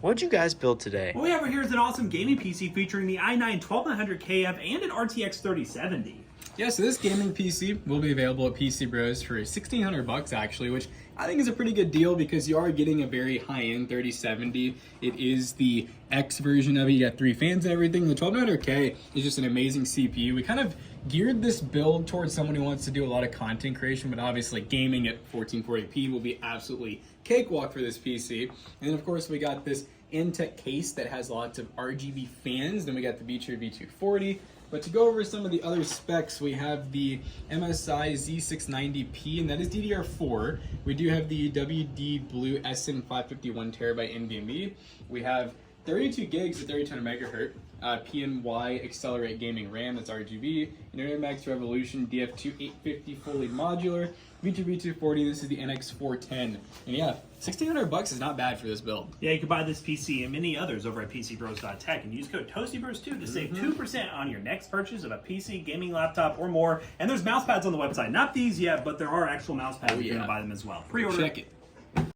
What'd you guys build today? What we have right here is an awesome gaming PC featuring the i9-12900KF and an RTX 3070. Yeah, so this gaming PC will be available at PC Bros for $1,600 actually, which I think is a pretty good deal because you are getting a very high-end 3070. It is the X version of it. You got 3 fans and everything. The 12900K is just an amazing CPU. We kind of geared this build towards someone who wants to do a lot of content creation, but obviously gaming at 1440p will be absolutely cakewalk for this PC. And then of course we got this Intech case that has lots of RGB fans. Then we got the Beecher V240. But to go over some of the other specs, we have the MSI Z690P, and that is DDR4. We do have the WD Blue SN550 1TB NVMe. We have 32 gigs at 3200 megahertz. PNY Accelerate Gaming RAM, that's RGB, Internet Max Revolution DF2 850 fully modular, Beecher V240, this is the NX410. And yeah, $1,600 is not bad for this build. Yeah, you can buy this PC and many others over at PCBros.tech and use code ToastyBros2 to save 2% on your next purchase of a PC, gaming laptop, or more. And there's mouse pads on the website. Not these yet, but there are actual mouse pads if you're going to buy them as well. Pre-order. Check it.